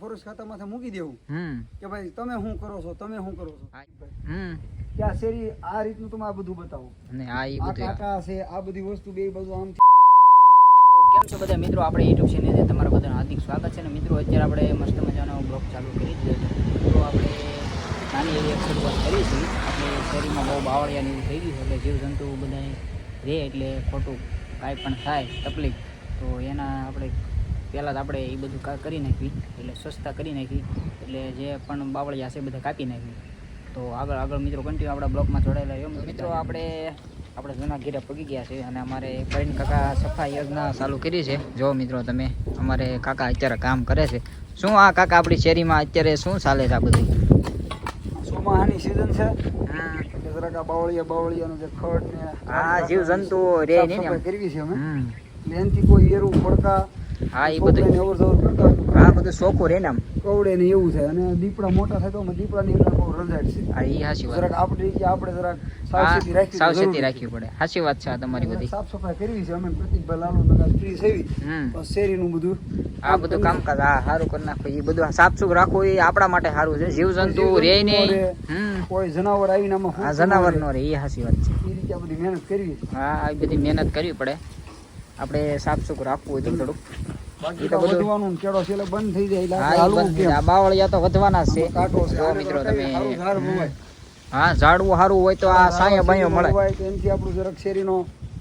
Forest ખાતામાંથી મૂકી દેવું કે ભાઈ તમે શું કરો છો ત્યાં શેરી આ રીતનું તમે આ બધું બતાવો ને આ ઈ આ બધું કાકા છે આ બધી વસ્તુ બે બધું આમ કેમ છો બધા મિત્રો, આપણે યુટ્યુબ ચેનલ તમારા બધાનું હાર્દિક સ્વાગત છે. ને મિત્રો અત્યારે આપણે મસ્ત મજાનો બ્લોગ ચાલુ કરી દીધો છે. તો આપણે નાની એવી એક શરૂઆત કરી છે. આપણે શેરીમાં બહુ બાવળિયાની એવું થઈ ગયું છે, એટલે જીવજંતુ બધાને રહે એટલે ખોટું કાંઈ પણ થાય તકલીફ, તો એના આપણે પહેલાં જ આપણે એ બધું કરી નાખવી, એટલે સ્વચ્છતા કરી નાખી, એટલે જે પણ બાવળિયા છે બધા કાપી નાખવી. તો આગળ મિત્રો કન્ટિન્યુ આપણા બ્લોગમાં જોડાયેલા રહ્યો. મિત્રો આપણે જૂના ઘેરે પગી ગયા છે અને અમારે ફરીને કાકા સફાઈ યોજના ચાલુ કરી છે. જો મિત્રો તમે, અમારે કાકા અત્યારે કામ કરે છે. શું આ કાકા આપણી શેરીમાં અત્યારે શું ચાલે છે? આ બધું ચોમાસાની સિઝન છે, જરાક આ બાવળિયાનું જે ખડ ને આ જીવજંતુ રે નહીં કરવી છે અમે, એનાથી કોઈ એરું પડકા હા એ બધું અવર જવર કરતા આ બધું ચોખ્ખું રહે ને આમ કવડે ને એવું થાય. અને દીપડા મોટા થાય તો અમે દીપડાની અંદર બહુ રંજાડ છે. હા એ સાચી વાત, જરાક આપણે જરાક સાવચેતી રાખવી પડે. સાચી વાત છે આ તમારી બધી. સાફ સફાઈ કરવી છે અમે પ્રતિકભાઈ લાલુ નગર ફ્રી સેવી શેરીનું બધું આ બધું કામકાજ હા સારું કરી નાખો. એ બધું સાફ સુખ રાખવું એ આપણા માટે સારું છે. જીવજંતુ રે નહીં, કોઈ જનાવર આવીને આમાં આ જનાવર નો રે, એ સાચી વાત છે. એ રીતે આ બધી મહેનત કરવી. હા આ બધી મહેનત કરવી પડે. આપણે સાફ સુખ રાખવું હોય તો થોડુંક. બાકી તો વધવાનું કેળો છે એટલે બંધ થઈ જાય. આ બાવળિયા તો વધવાના જ છે. કાંટો છે મિત્રો તમે હા ઝાડવું સારું હોય તો આ સાયા બાયો મળે, એનાથી આપણું જરાક શેરીનો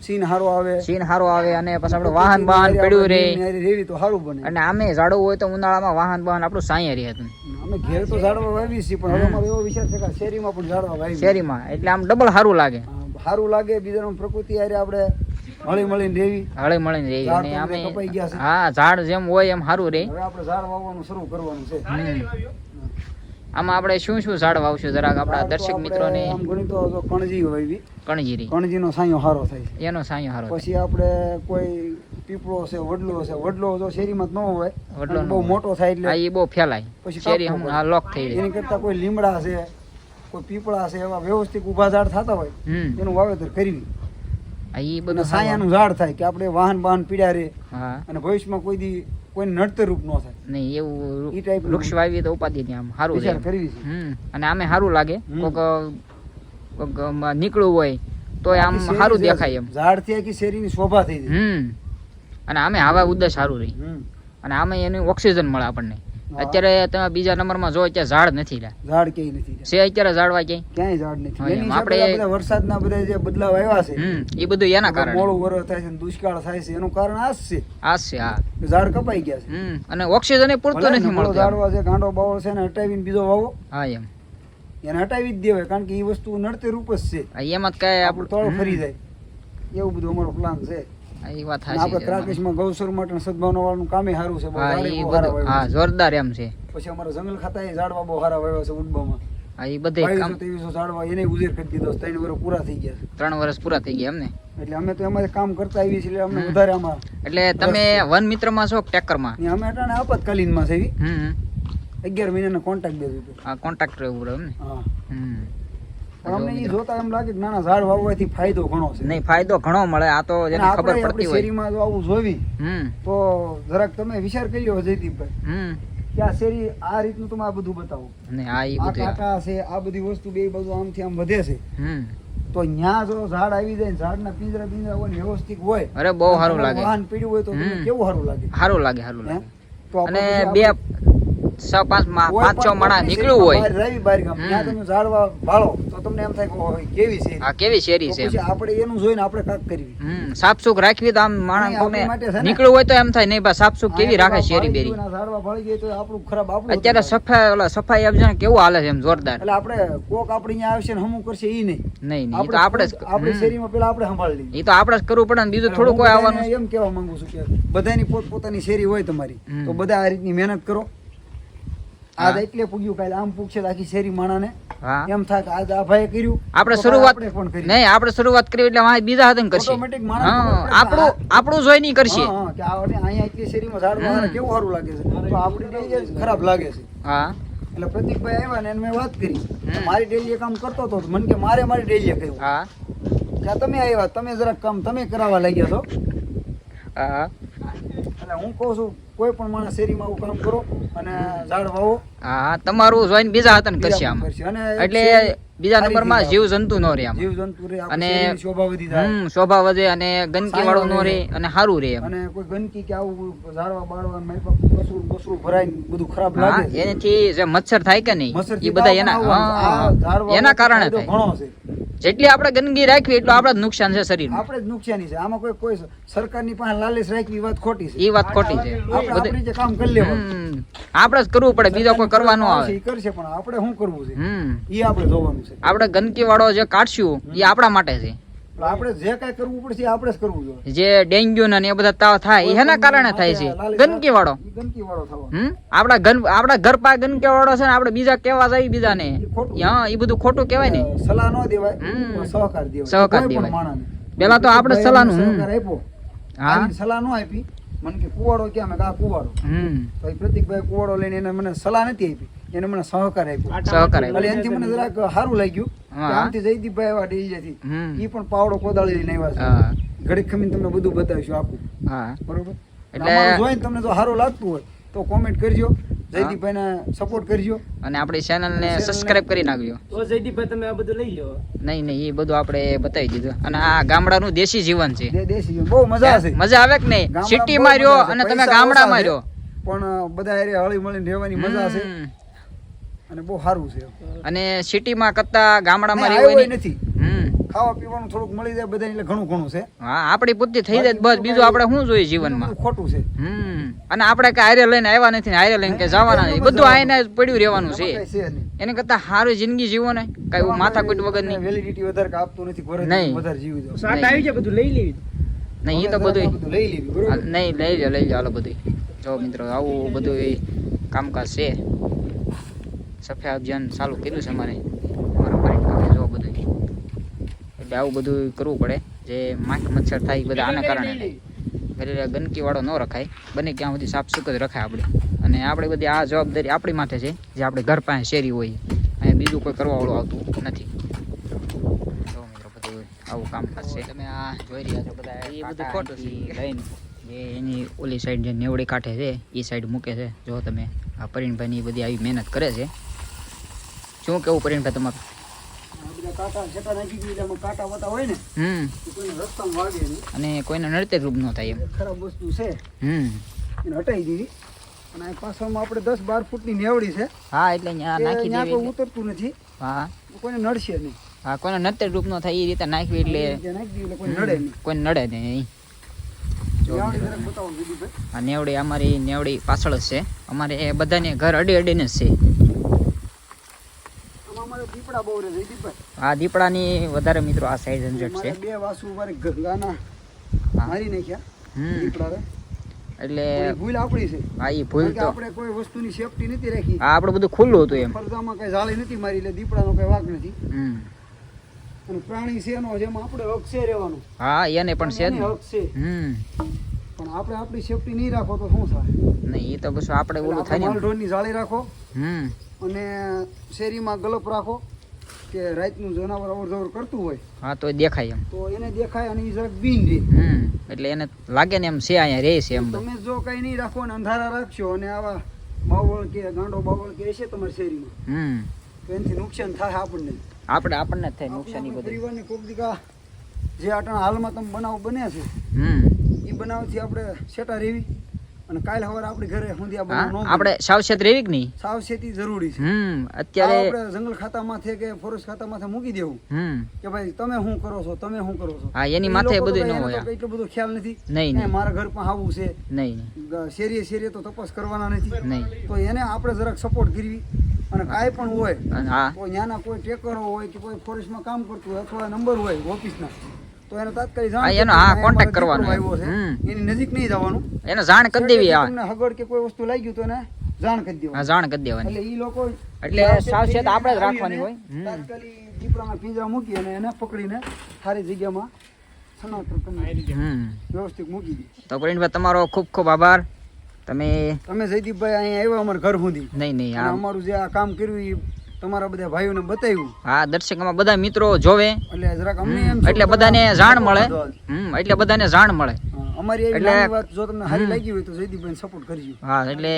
સીન સારો આવે અને પછી આપણે વાહન પડ્યું રહે રેવી તો સારું બને. અને આમે ઝાડવું હોય તો ઉનાળામાં વાહન આપણું સાયા રહે હતું. અમે ઘેર તો ઝાડવા વાવી છીએ, પણ હવે અમારો એવો વિચાર છે કે શેરીમાં પણ ઝાડવા વાવી શેરીમાં, એટલે આમ ડબલ સારું લાગે. બીજાનું પ્રકૃતિ હારે આપણે હળી મળીને રેવી. અને આમે હા ઝાડ જેમ હોય એમ સારું રહે. હવે આપણે ઝાડ વાવવાનું શરૂ કરવાનું છે. આમાં આપણે શું ઝાડ વાવશું જરાક આપણા દર્શક મિત્રોને? કણજી વાવી, કણજીનો સાયો સારો થાય, એનો સાયો સારો. પછી આપણે કોઈ પીપળો છે, વડલો જો શેરીમાં ન હોય, વડલો બહુ મોટો થાય એટલે એ બહુ ફેલાય, પછી શેરી લોક થઈ જાય. એની કરતા કોઈ લીમડા છે, કોઈ પીપળા છે, એવા વ્યવસ્થિત ઊભા ઝાડ થતા હોય એનું વાવેતર કરવી. એ બધું સાયાનું ઝાડ થાય કે આપણે વાહન પીડ્યા રે અને ભવિષ્યમાં કોઈ નડતર રૂપ ન થાય નહીં, એવું એ ટાઈપ વૃક્ષ વાવી તો ઉપાધિ નહીં, આમ સારું વિચાર કરવી છે. અને આમે સારું લાગે, કોક નીકળવું હોય તો આમ સારું દેખાય એમ. ઝાડ થી આખી શેરીની શોભા થઈ જાય. અને આમે હવા ઉદાસ સારું રહી, અને આમે એનું ઓક્સિજન મળે આપણને. અત્યારે તમે બીજા નંબરમાં જો અત્યારે ઝાડ નથી, ઝાડ ક્યાંય નથી છે અત્યારે ઝાડવા ક્યાંય ઝાડ નથી. આપણે વરસાદના બધા જે બદલાવ આવ્યા છે એ બધું એના કારણે મોડું વરસ થાય છે, દુષ્કાળ થાય છે, એનું કારણ આ જ છે. હા ઝાડ કપાઈ ગયા છે અને ઓક્સિજન એ પૂરતો નથી મળતો. ઝાડવા છે, ગાંડો બાવળ છે, એને હટાવીને બીજો વાવો. હા એમ એને હટાવી જ દેવાય, કારણ કે એ વસ્તુ નડતે રૂપ જ છે. એમાં જ કઈ આપણું તળ ફરી જાય, એવું બધું અમારો પ્લાન છે. આપણે ત્રાકેશમાં ગૌસર માટે સદભાવના વાળાનું કામે સારું છે, જોરદાર એમ છે. પછી અમારા જંગલ ખાતા ઝાડવા બહુ સારા વાવ્યા છે ઉડબામાં. એ બધે 2300 ઝાડવા એને ઉજેર કરી દીધો. 3 વર્ષ પૂરા થઈ ગયા. 3 વર્ષ પૂરા થઈ ગયા એમને. એટલે અમે તો એમાં કામ કરતા આવીએ છીએ, અમને વધારે આમાં. એટલે તમે વન મિત્રમાં છો ટેકરમાં? અમે અટાણે આપાતકાલીનમાં છે. 11 મહિનાનો કોન્ટ્રાક્ટ દીધો હતો. હા કોન્ટ્રાક્ટર એવું એમ ને. હા અમને એ જોતા એમ લાગે કે નાના ઝાડ વાવવાથી ફાયદો ઘણો છે. નહીં, ફાયદો ઘણો મળે. આ તો જેને ખબર પડતી હોય શેરીમાં જો આવું જોવી તો જરાક તમે વિચાર કરી લો જયદીપભાઈ, કે આ શેરી આ રીતનું તમે આ બધું બતાવો. આ કાંટા છે, આ બધી વસ્તુ બે બધું આમથી આમ વધે છે, તો ન્યા જો ઝાડ આવી જાય, ઝાડના પિંજરા હોય વ્યવસ્થિત હોય, અરે બહુ સારું લાગે. વાહન પીડ્યું હોય તો કેવું સારું લાગે. તો અને 5-6 માણા નીકળ્યું હોય રવિ બાર ગામ ત્યાં તમે ઝાડવા વાળો તો તમને એમ થાય કે કેવી છે, આ કેવી શેરી છે. પછી આપણે એનું જોઈને આપણે કાક કરવી, સાફ સુખ રાખવી. તો આમ માણસ નીકળવું હોય તો એમ થાય નહીં બા સાફ સુખ કેવી રાખે શેરી બેરી. ઝાડવા ભાળી ગઈ તો આપણું ખરાબ. અત્યારે સફાઈ અભિયાન કેવું હાલે છે એમ જોરદાર. એટલે આપણે કોક આપણે અહીંયા આવશે ને હમું કરશે ઈ નહીં. તો આપણે આપણી શેરીમાં પેલા આપણે સંભાળી લઈએ. એ તો આપણે જ કરવું પડે ને, બીજું થોડું કોઈ આવવાનું. એમ કેવા માંગુ છું કે બધાની પોતપોતાની શેરી હોય તમારી, તો બધા આ રીતની મહેનત કરો. આજ એટલે પૂગ્યું, કાલે આમ પૂગશે આખી શેરી માણાને એમ થાય કે આજ આ ભાઈએ કર્યું. આપણે શરૂઆત કરી એટલે બીજા હાથે કરશે. આપણું જોઈ નહીં કરશે કે અહીંયા એટલી શેરીમાં ઝાડવા કેવું સારું લાગે છે, તો આપણી ડેલી ખરાબ લાગે છે. એટલે પ્રતિકભાઈ આવ્યા ને મેં વાત કરી, મારી ડેલી કામ કરતો હતો, મને કે મારી ડેલી કર્યું. ત્યાં તમે આવ્યા, તમે જરાક કામ તમે કરાવવા લાગ્યા છો. એટલે હું કહું છું કોઈ પણ માણસ શેરીમાં આવું કામ કરો અને ઝાડ વાવો. હા તમારું જોઈને બીજા હતા ને કરશે આમ અને એટલે બીજા નંબરમાં જીવ જંતુ નો રહે આમ જીવ જંતુ રે અને શોભા વધી જાય શોભા વધે અને ગંદકી વાળું નો રહે અને સારું રહે એમ. અને કોઈ ગંદકી કે આવું ઝાડવા બાળવા કસૂર બસૂર ભરાય બધું ખરાબ હા લાગે છે. એનાથી જે મચ્છર થાય કે નહીં મચ્છરથી એ બધા તાવ એના પણ આવવાનો છે. આ ઝાડ એના કારણે વાવવાથી થાય. ફાયદો ઘણો છે. જેટલી આપણે ગંદકી રાખવી એટલું આપણે જ નુકસાન છે શરીરમાં. આપણે જ નુકસાની છે આમાં. કોઈ સરકારની પાસે લાલચ રાખવી વાત ખોટી છે. એ વાત ખોટી છે. આપણે આપણી રીતે કામ કરી લેવાનું. આપણે જ કરવું પડે, બીજો કોઈ કરવા ન આવે. ઈ કરશે પણ આપણે શું કરવું છે હમ ઈ આપણે જોવાનું છે. આપણે ગંદકી વાળો જે કાઢશું એ આપણા માટે છે. એટલે આપણે જે કાંઈ કરવું પડશે એ આપણે જ કરવું જોઈએ. જે ડેન્ગ્યુ ને એ બધા તાવ થાય એ એના કારણે થાય છે ગંદકી વાળો. ઈ ગંદકી વાળો થવાનો. આપણા ઘર પાસે ગંદકી વાળો છે ને આપણે બીજા કેવા જાય બીજાને, હા એ બધું ખોટું કહેવાય ને. સલાહ ન દેવાય પણ સહકાર દેવાય. સહકાર કોઈ પણ દેવાય. માણસને. પેલા તો આપણે સલાહનું સહકાર આપ્યો. હા આવીને સલાહ ન આપી મને કે કુવાડો ક્યાં મેં કહ્યું કુવાડો. તો એ પ્રતિકભાઈ કુવાડો લઈને એને મને સલાહ નથી આપી, એને મને સહકાર આપ્યો. સહકાર આપ્યો. એટલે એનાથી મને જરાક સારું લાગ્યું કે હા. આમથી જયદીપભાઈ આવ્યા ડેલીથી હમ. ઈ પણ પાવડો કોદાળી લઈને આવ્યા હા છે. ઘડીક ખમીને તમને બધું બતાવીશું આખું. હા બરોબર. એટલે- એટલે જોઈને તમને જો સારું લાગતું હોય તો કોમેન્ટ કરજો, જયદીપભાઈને સપોર્ટ કરજો. અને આપણી ચેનલને સબસ્ક્રાઇબ કરી નાખજો. તો જયદીપભાઈ તમે આ બધું લઈ લો. નહીં એ બધું આપણે બતાવી દીધું. અને આ ગામડાનું દેશી જીવન છે. દેશી બહુ મજા આવશે. મજા આવે કે નહીં? ગામડામાં સિટીમાં બહુ રહ્યો મજા આવશે. અને તમે પૈસા ગામડામાં ઓછા રહ્યો છે, પણ બધા હારે હળી મળીને રહેવાની મજા છે હમ. અને બહુ સારું છે. અને સિટીમાં કરતા ગામડામાં નહીં, રહેવું આવ્યો નથી. ખાવા પીવાનું થોડુંક મળી જાય બધાને એટલે ઘણું ઘણું છે. હા આપણી પૂર્તિ થઈ જાય બસ. બીજું આપણે શું જોઈએ જીવનમાં? બધું ખોટું છે. અને આપણે કઈ હારે લઈને આવ્યા નથી ને હારે લઈને કઈ જવાના નથી. બધું આઈને જ પડ્યું રહેવાનું છે. એમાં કાંઈ છે નહીં. એને કરતા સારી જિંદગી જીવો ને, કઈ માથાકૂટ વગર નહીં. વેલિડિટી વધારે કે આપતું નથી, ઘરે નહીં. વધારે જીવી જાવ. સાટ આવી જાય બધું લઈ લેવી. નહીં એ તો બધું બધું લઈ લેવી બરોબર. નહીં લઈ જાઓ હાલો બધું. જો મિત્રો આવું બધું એ કામકાજ છે. સફાઈ અભિયાન ચાલુ કર્યું છે અમારે અમારા પાર્ટીમાં. જો બધું એટલે આવું બધું કરવું પડે. જે માખી મચ્છર થાય એ બધા આના કારણે થાય. ઘરે ગંદકી વાળો ન રખાય, બને ક્યાં સુધી સાફ સુખ જ રખાય આપણે. અને આપણે બધી આ જવાબદારી આપણી માથે છે, જે આપણે ઘર પાસે શેરી હોય. અહીંયા બીજું કોઈ કરવા વાળું આવતું નથી. જો મિત્રો બધું આવું કામકાજ છે. તમે આ જોઈ રહ્યા છો બધા એ બધું ખોટું છે. લઈને જે એની ઓલી સાઈડ જે નેવડી કાંઠે છે એ સાઈડ મૂકે છે. જો તમે આ પરિણભાઈની બધી આવી મહેનત કરે છે. શું કેવું પરિણભાઈ તમારું? આ બધા કાંટા છેટા નાખી દીધા, એમાં કાંટા વતા હોય ને તો કોઈને રસ્તામાં વાગે નહીં. અને કોઈને નડતર રૂપ ન થાય એમ. એક ખરાબ વસ્તુ છે એને હટાવી દીધી. અને આ પાછળમાં આપણે 10-12 ફૂટની નેવડી છે. હા એટલે અહીંયા નાખી ત્યાં દેવી કોઈ એટલે- ઉતરતું નથી, હા તો કોઈને નડશે નહીં. હા કોઈને નડતર રૂપ ન થાય એ રીતે નાખવી એટલે ત્યાં નાખી દીધી એટલે કોઈ નડે નહીં. કોઈ નડે નહીં. જો નેવડી જરાક બતાવો જયદીપભાઈ. આ નેવડી અમારી નેવડી પાછળ જ છે. અમારે એ બધાને ઘર અડીને જ છે. આમાં અમારે દીપડા બહુ રહે જયદીપભાઈ. આ દીપડાની વધારે મિત્રો આ સાઈડ ઝંઝટ છે. મારે 2 વાસુ મારે ગાના હા. મારી નાખ્યા હમ દીપડા રે. એટલે કોઈ ભૂલ આપણી છે. હા એ ભૂલ કારણ કે તો આપણે કોઈ વસ્તુની સેફટી નથી રાખી. આ આપણું બધું ખુલ્લું હતું એમ. ફરજામાં કઈ જાળી નથી મારી એટલે દીપડાનો કઈ વાંક નથી. હમ અને પ્રાણી છે એનો જેમાં આપણે હક છે રહેવાનું. હા એને પણ છે જ એને ને. હક છે. પણ આપણે આપણી સેફટી નહીં રાખો તો શું થાય? નહીં એ તો પછી આપણે ઓલું થાય ને. માલઢોરની જાળી રાખો હમ અને શેરીમાં ગલપ રાખો કે રાતનું જનાવર અવર જવર કરતું હોય હા તો દેખાય એમ. તો એને દેખાય અને એ જરાક બીન રહે. એટલે એને લાગે ને એમ છે અહીંયા રહે છે એમ. તમે જો કઈ નહીં રાખો અને અંધારા રાખશો અને આવા બાવળ કે ગાંડો બાવળ કે હશે તમારી શેરીમાં તો એનાથી નુકસાન થાય આપણને. આપણને જ થાય નુકસાની આપણે બધું. પરિવારને કોક દીકા જે આટણા હાલમાં તમે બનાવ બન્યા છે એ બનાવથી આપણે સેટા રહેવી અને કાલ સવારે આપણે ઘરે સુધી આ બનાવ ન બને. આપણે સાવચેત રહેવી કે નહીં? સાવચેતી જરૂરી છે. અત્યારે આપણે જંગલ ખાતામાંથી કે ફોરેસ્ટ ખાતામાંથી મૂકી દેવું કે ભાઈ તમે શું કરો છો, તમે શું કરો છો. હા એની એ માથે લોકો તો બધું ન કઈ એનો હોય. તો એટલો બધો ખ્યાલ નથી. નહીં એ મારા ઘર પણ આવું છે, નહીં શેરીએ શેરીએ તો તપાસ કરવાના નથી. નહીં. તો એને આપણે જરાક સપોર્ટ કરવી અને કાંઈ પણ હોય હા તો ત્યાંના કોઈ ટેકરો હોય કે કોઈ ફોરેસ્ટમાં કામ કરતું હોય અથવા નંબર હોય ઓફિસના તો એને તાત્કાલિક જાણ હા, એનો કરવી. હા, અહીંયા contact મારો કરવાનો. દીકરો આવ્યો છે. એની નજીક નહીં જવાનું. એને જાણ કરી દેવી. હા તમને હગડ કે કોઈ વસ્તુ લાગી ગયું તો એને જાણ કરી હા દેવાની. જાણ કરી દેવાની. એટલે ઈ લોકો એટલે સાવચેત આપણે જ રાખવાની હોય. તાત્કાલિક દીપડાના પિંજરા મૂકી અને એને પકડીને સારી જગ્યામાં સનાતન કરીને વ્યવસ્થિત મૂકી દે. તો પરિણભાઈ તમારો ખૂબ ખૂબ આભાર. તમે જયદીપભાઈ અહીંયા આવ્યા અમારા ઘર સુધી. નહીં અને હા અમારું જે આ કામ કર્યું એ તમારા બધા ભાઈઓને બતાવ્યું હા દર્શકમાં બધા મિત્રો જોવે એટલે જરાક અમને એમ એટલે બધાને જાણ મળે. એટલે બધાને જાણ મળે. હા, અમારી એવી એટલે- નાની વાત જો તમને સારી લાગી હોય તો જયદીપભાઈને સપોર્ટ કરજો. હા એટલે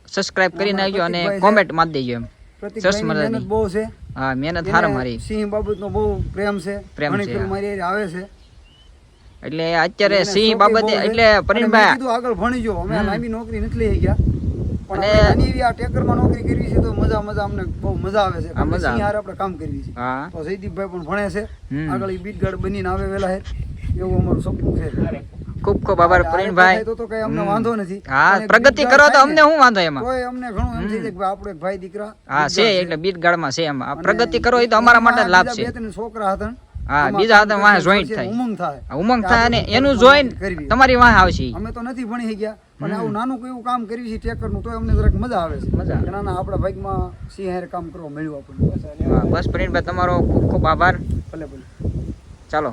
સબસ્ક્રાઇબ કરી નાખજો અને કોમેન્ટ મારી દેજો એમ પ્રતિકભાઈની મહેનત બહુ છે. હા મહેનત હાર મારી સિંહ બાબતનો બહુ પ્રેમ છે. પ્રેમ ઘણી છે, ફિલ્મ મારી હારે આવે છે. એટલે અત્યારે એને સિંહ શોખે બાબતે બહુ છે. એટલે અને મેં પરિણભાઈ કીધું આગળ ભણી જો. અમે આ લાંબી નોકરી નથી લઈ ગયા. પણ અને- આપણે નાની એવી આ ટેકરમાં નોકરી કરવી છે તો મજા અમને બહુ મજા આવે છે. હા, કારણ કે મજા સિંહ હારે આપણે કામ કરવી છે. હા તો જયદીપભાઈ પણ ભણે છે. હમ. આગળ ઈ બીટ ગાર્ડ બનીને આવે વેલા હે એવું અમારું સપનું છે. ખૂબ ખૂબ આભાર પરિણભાઈ. તો કઈ અમને વાંધો નથી. હા પણ એક પ્રગતિ બીટ કરો ગાર્ડ તો થાય અમને ને, શું વાંધો એમાં તોય અમને ઘણું એમ થઈ જાય કે ભાઈ આપણે એક ભાઈ દીકરા હા બીટ છે ગાર્ડ એટલે બીટ ગાર્ડમાં છે એમાં અને પ્રગતિ કરો એ તો અમારા માટે એમાં લાભ બીજા છે બે ત્રણ છોકરા હતા. હા એમાં બીજા હાથે કામ વાહ કરશે, જોઈન્ટ પછી થાય ઉમંગ થાય. આ ઉમંગ કે થાય આપણે અને એનું કોઈ જોઈન કરવી. તમારી વાહ આવશે અમે તો નથી ભણી ગયા પણ આવું નાનું કોઈ એવું કામ કર્યું છે ટેકરનું તોય અમને જરાક મજા આવે છે. મજા આવે. કે ના ના આપણા ભાગમાં સિંહ હારે કામ કરવા મળ્યું આપણને. હા બસ પરિણભાઈ તમારો ખૂબ ખૂબ આભાર ભલે ભલે. ચાલો